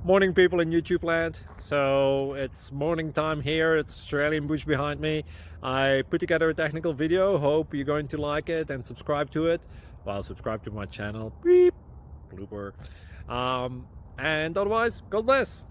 Morning people in YouTube land. So it's morning time here. It's Australian bush behind me. I put together a technical video. Hope you're going to like it and subscribe to it. Well, subscribe to my channel. Beep. Blooper. And otherwise, God bless.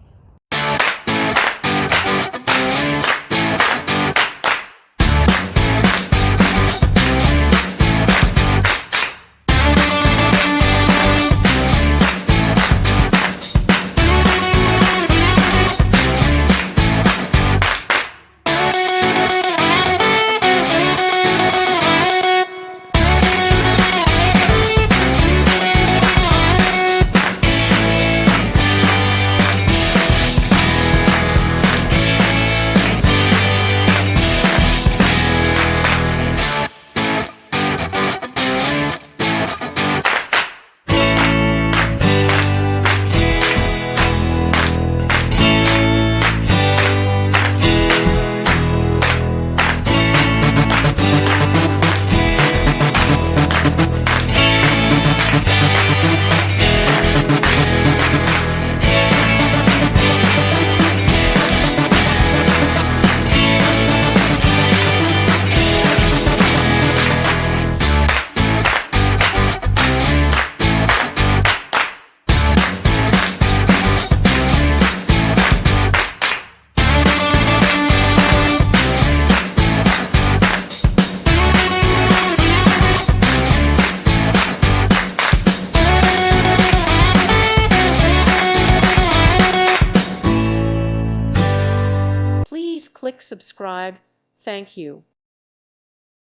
Please click subscribe. Thank you.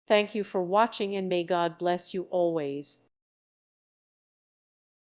Thank you for watching and may God bless you always.